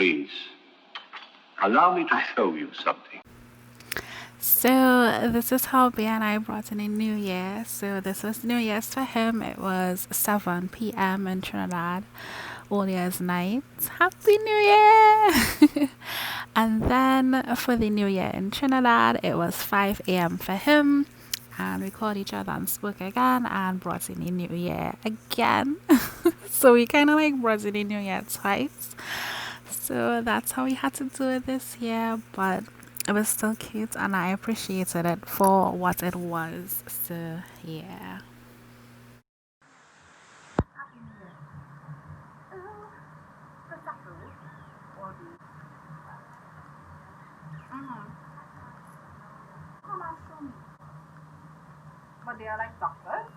Please, allow me to show you something. So this is how B and I brought in a New Year. So this was New Year's for him. It was 7 p.m. in Trinidad, All Year's night. Happy New Year! And then for the New Year in Trinidad, it was 5 a.m. for him. And we called each other and spoke again and brought in a New Year again. So we kind of like brought in a New Year twice. So that's how we had to do it this year, but it was still cute and I appreciated it for what it was. So yeah. But they are like doctors.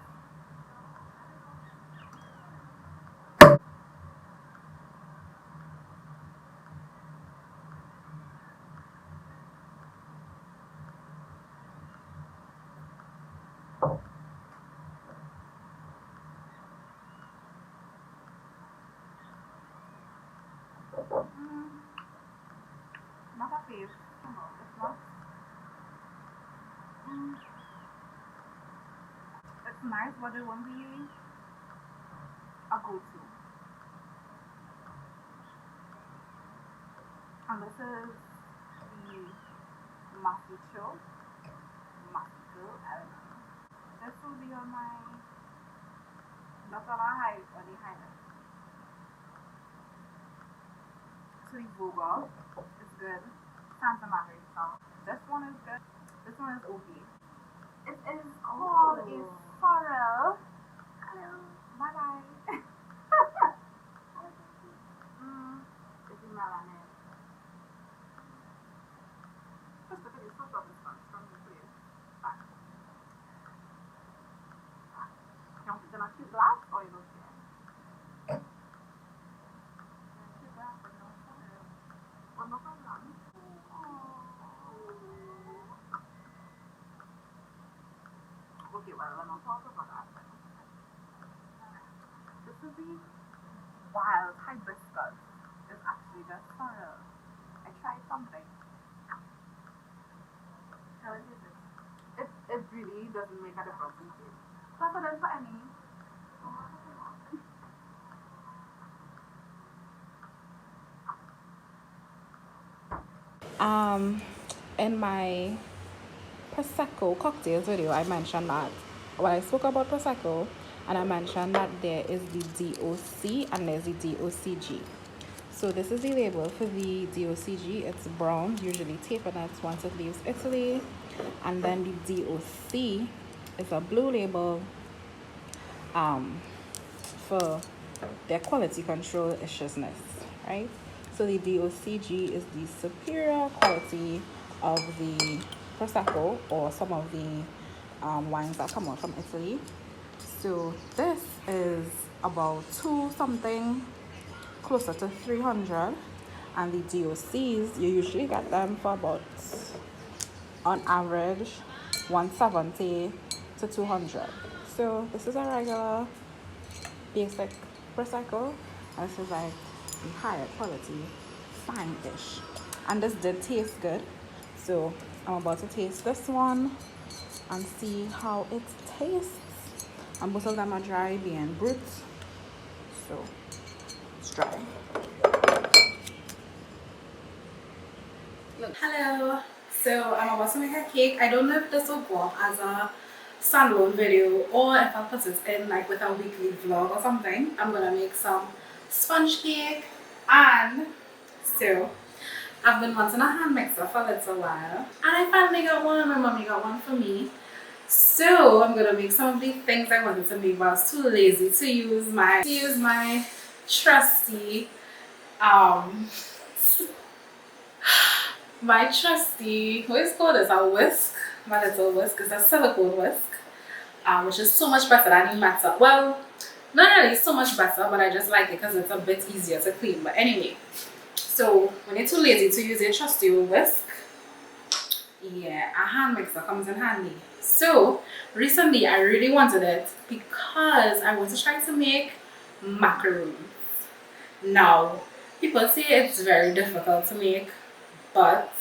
Not a fave. It's not. Mm, it's nice, but it won't be a go-to. And this is the Maficho. Maficho, I don't know. This will be on my that's on my high on the highness. So the Google is good. Santa Margarita. This one is good. This one is okay. It is called a sorrel. Hello. Bye bye. It's in melanin. Just look at this photo of this one from the place. Back. You want it in a cute glass or you don't care? Cute glass or no sorrel? Well, no problem. Okay, well, we're not talking about that. This is the wild hibiscus. It's actually just sorrel. I tried something. How is it? It really doesn't make a difference in taste. Plus, I don't put any. Um, in my Prosecco cocktails video, I mentioned that when I spoke about Prosecco, and I mentioned that there is the DOC and there's the DOCG. So this is the label for the DOCG. It's brown, usually tapered once it leaves Italy, and then the DOC is a blue label for their quality control issuesness, right? So the DOCG is the superior quality of the Prosecco or some of the wines that come out from Italy. So this is about 2 something, closer to 300, and the DOCs you usually get them for about, on average, 170 to 200. So this is a regular basic Prosecco, and this is like the higher quality fine dish, and this did taste good. So I'm about to taste this one and see how it tastes, and both of them are dry, being brut, so it's dry. Hello. So I'm about to make a cake. I don't know if this will go up as a standalone video or if I'll put it in like with a weekly vlog or something. I'm gonna make some sponge cake, and so I've been wanting a hand mixer for a little while, and I finally got one. My mommy got one for me. So I'm gonna make some of the things I wanted to make, but I was too lazy to use my trusty my trusty, what is called, is a whisk. My little whisk is a silicone whisk, which is so much better than the matter. Well, not really so much better, but I just like it because it's a bit easier to clean. But anyway, so when you're too lazy to use your trusty whisk, yeah, a hand mixer comes in handy. So recently I really wanted it because I want to try to make macaroons. Now, People say it's very difficult to make, but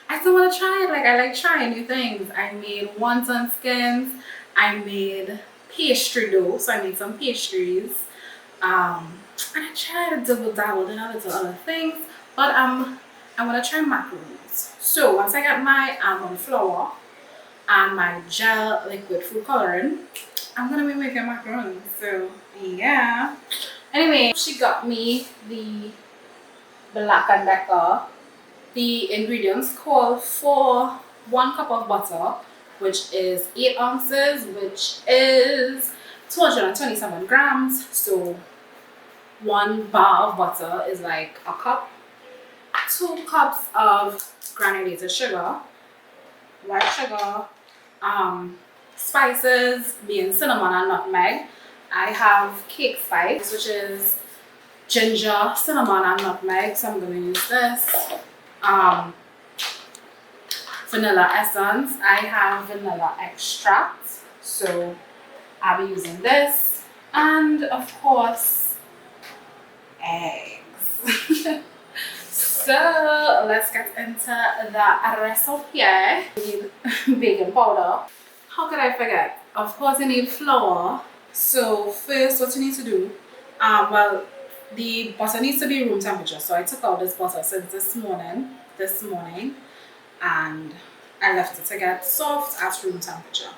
I still want to try it. Like, I like trying new things. I made wonton skins. I made pastry dough, so I made some pastries. And I tried to double dabble in a little other things, but I want to try macaroons. So once I get my almond flour and my gel liquid food coloring, I'm gonna be making macarons. So yeah. Anyway, she got me the Black and Decker. The ingredients call for 1 cup of butter, which is 8 ounces, which is 227 grams. So 1 bar of butter is like a cup. 2 cups of granulated sugar, white sugar, spices being cinnamon and nutmeg. I have cake spice, which is ginger, cinnamon, and nutmeg. So I'm gonna use this. Vanilla essence. I have vanilla extract, so I'll be using this, and of course, eggs. So let's get into the recipe. You need baking powder. How could I forget? Of course, you need flour. So first, what you need to do, well, the butter needs to be room temperature. So I took out this butter since this morning, and I left it to get soft at room temperature.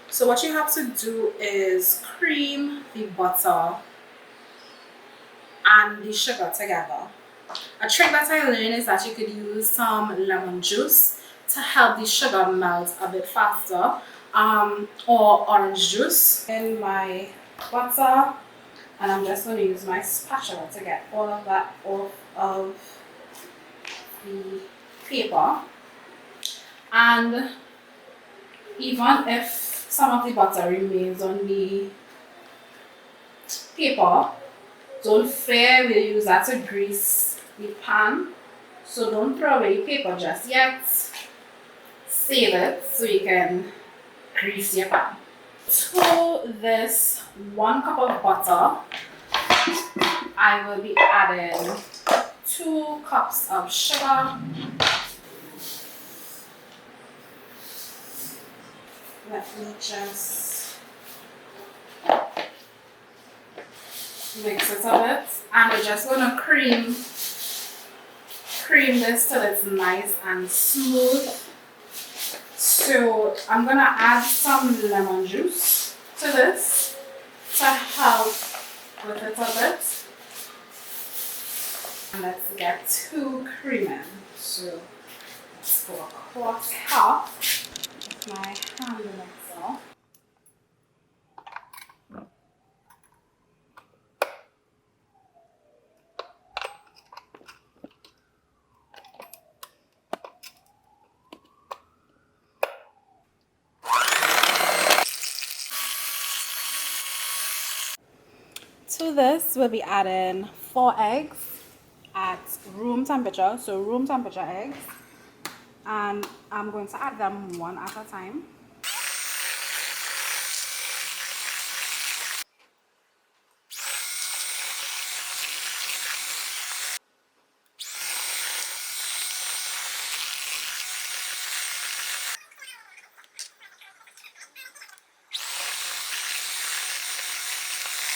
So what you have to do is cream the butter and the sugar together. A trick that I learned is that you could use some lemon juice to help the sugar melt a bit faster, or orange juice in my butter, and I'm just going to use my spatula to get all of that off of the paper. And even if some of the butter remains on the paper, don't fear, we'll use that to grease the pan. So don't throw away the paper just yet. Save it so you can grease your pan. To this 1 cup of butter, I will be adding 2 cups of sugar. Let me just mix it a bit, and we're just gonna cream this till it's nice and smooth. So I'm gonna add some lemon juice to this to help with it a bit. And let's get to creaming. So let's go across half with my hand mixer. To this, we'll be adding 4 eggs at room temperature, so room temperature eggs, and I'm going to add them one at a time.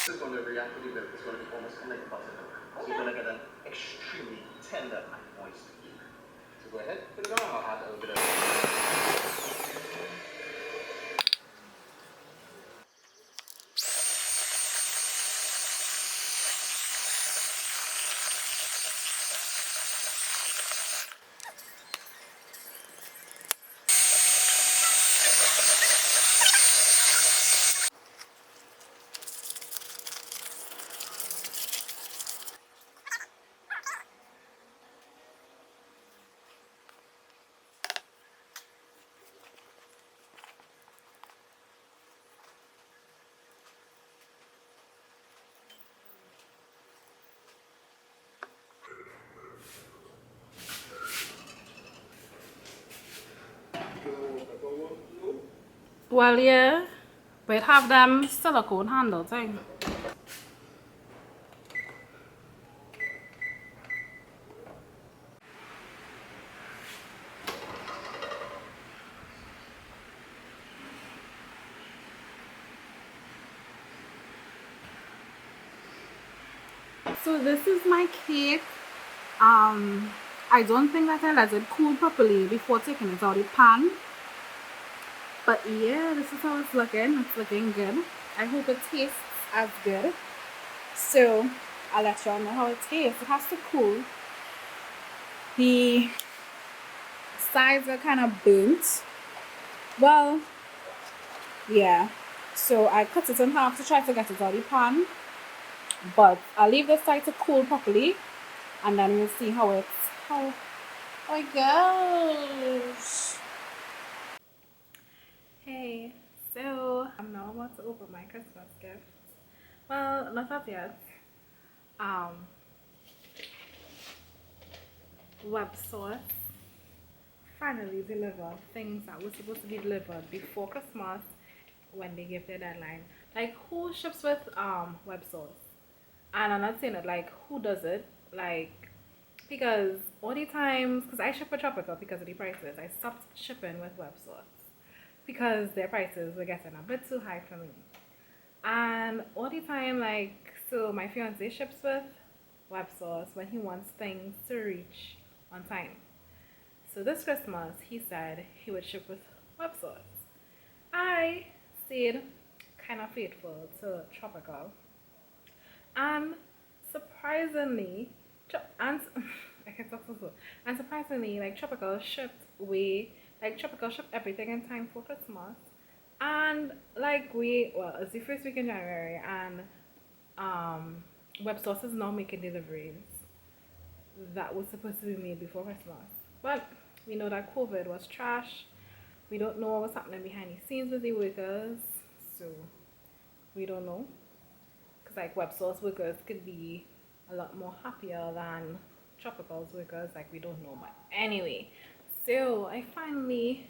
This is going to react really well. It's going to be almost kind of like butter. So you're going to get an extremely tender and moist cake. So go ahead, put it on. I'll add a little bit of. Well, yeah, but have them silicone handle thing. So this is my cake. I don't think that I let it cool properly before taking it out of the pan. But yeah, this is how it's looking. It's looking good. I hope it tastes as good. So I'll let y'all know how it tastes. It has to cool. The sides are kind of burnt. Well, yeah. So I cut it in half to try to get it out of the pan. But I'll leave this side to cool properly, and then we'll see how it goes. Hey, so I'm now about to open my Christmas gift. Well, not that yet. Um, Web Source finally delivered things that were supposed to be delivered before Christmas when they gave their deadline. Like, who ships with Web Source? And I'm not saying it like who does it, like, because all the times, because I ship with Tropical because of the prices, I stopped shipping with Web Source because their prices were getting a bit too high for me. And all the time, like, so my fiance ships with Web Source when he wants things to reach on time. So this Christmas, he said he would ship with Web Source. I stayed kind of faithful to Tropical, and surprisingly, and I can talk so slow. And surprisingly, like Tropical shipped Tropical shipped everything in time for Christmas. And it's the first week in January, and Web Source is now making deliveries that was supposed to be made before Christmas. But we know that COVID was trash. We don't know what was happening behind the scenes with the workers, so we don't know. Because like Web Source workers could be a lot more happier than Tropical's workers, like we don't know. But anyway, so I finally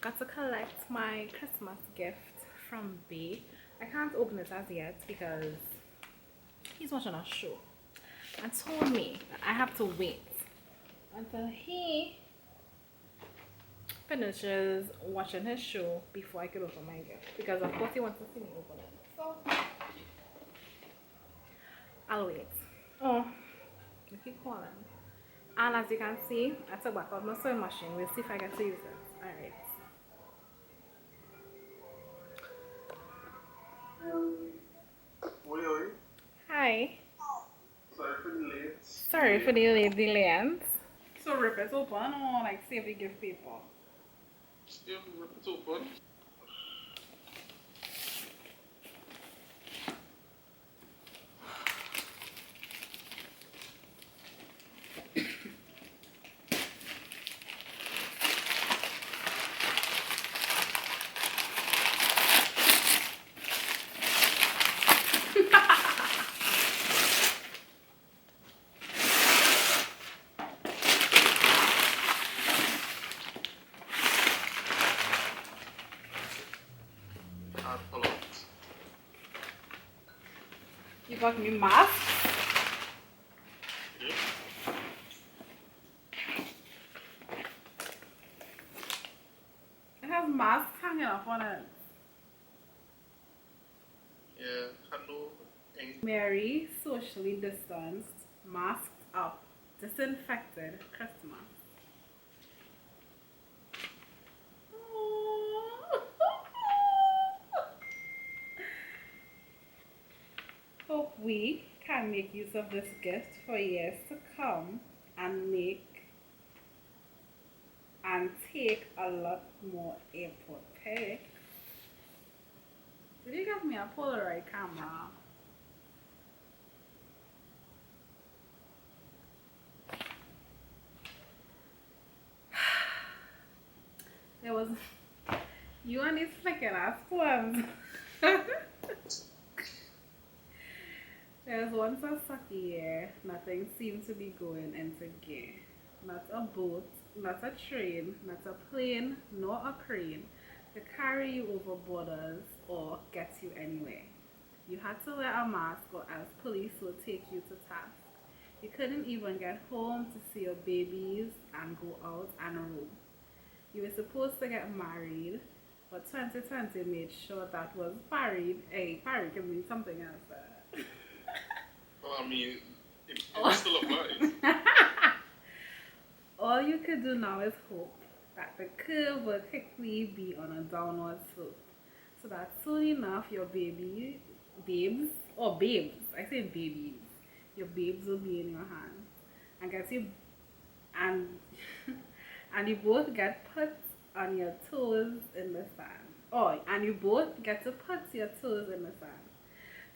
got to collect my Christmas gift from B. I can't open it as yet because he's watching a show and told me that I have to wait until he finishes watching his show before I could open my gift, because of course he wants to see me open it. So I'll wait. Oh, you keep calling. And as you can see, I took back out my sewing machine. We'll see if I get to use it. Alright. Oi. Hi. Sorry for the late. Sorry for the late delay. So rip it open or like save the gift paper? Yeah, rip it open. And pull out. You got me mask? Yeah. It has masks hanging up on it. Yeah, hello. Mary, socially distanced, masked up, disinfected Christmas. Hope we can make use of this gift for years to come and take a lot more airport pics. Did you give me a Polaroid camera? There was you and these flicking ass poems. There was once a sucky year, nothing seemed to be going into gear. Not a boat, not a train, not a plane, nor a crane to carry you over borders or get you anywhere. You had to wear a mask or else police would take you to task. You couldn't even get home to see your babies and go out and roam. You were supposed to get married, but 2020 made sure that was buried. Hey, buried can mean something else. Well, I mean, it still applies. All you could do now is hope that the curve will quickly be on a downward slope. So that soon enough your babes, I say babies, your babes will be in your hands. And get you and and you both get put on your toes in the sand. Oh, and you both get to put your toes in the sand.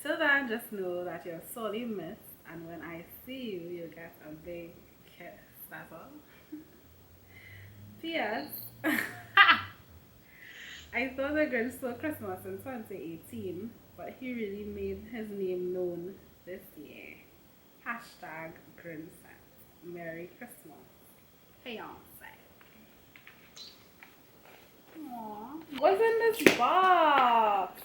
Till then, just know that you're sorely missed, and when I see you, you get a big kiss. That's all. P.S. I thought the Grinch stole Christmas in 2018, but he really made his name known this year. Hashtag Grinset. Merry Christmas. Beyonce. Aww. What's in this box?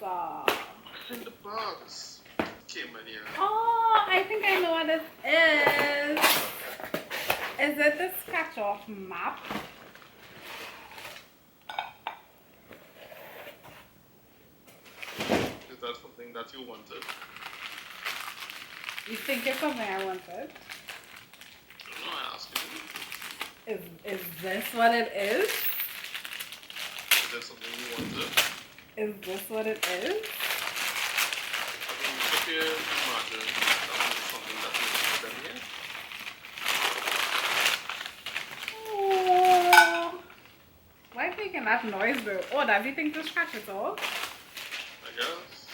In the box. Came in here. Oh, I think I know what this is. Is it the scratch off map? Is that something that you wanted? You think it's something I wanted? No, I asked you. Is this what it is? Is that something you wanted? Is this what it is? I mean, if you imagine that was something that you wanted in here. Oh, why are you making that noise though? Oh, does he think to scratch it off? I guess.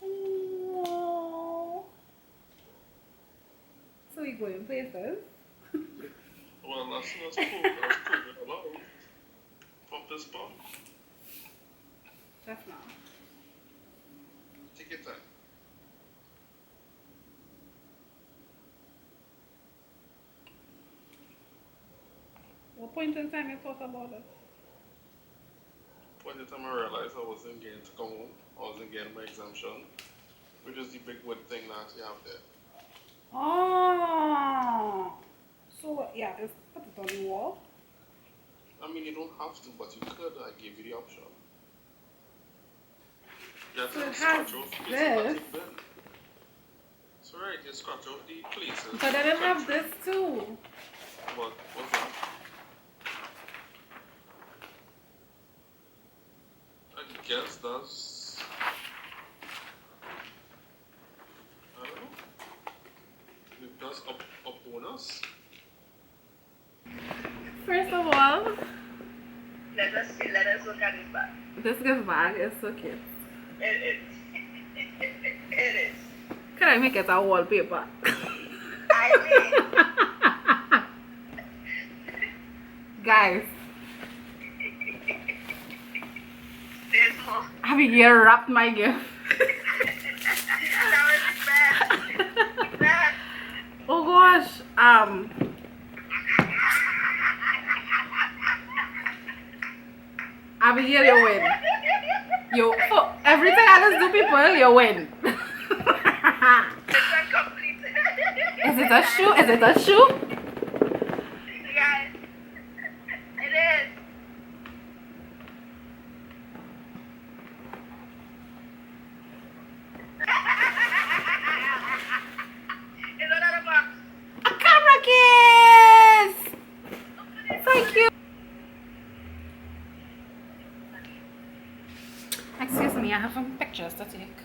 Oh. So we going places? Well, that's cool. That's cool. About from this box. Just now. Take your time. What point in time you thought about it? By the time I realized I wasn't getting to come home, I wasn't getting my exemption, which is the big wood thing that you have there. Oh. So yeah, just put it on the wall. I mean, you don't have to, but you could. I gave you the option. You have So to it scratch has off places this. that you've been. It's alright, you scratch off the places. But I didn't have this too. What? What's that? I guess that's... I don't know. That's a bonus. First of all, Let us look at this bag. this gift bag is so cute. It is. It is. Can I make it a wallpaper? I mean, Guys, there's more. Abigail wrapped my gift. That was bad. Bad. Oh gosh, Abigail, you win. You for everything I just do, people, you win. It's incomplete. Is it a shoe? Is it a shoe? Guys, it is. It's another box. A camera case. Thank you. Excuse me, I have some pictures to take.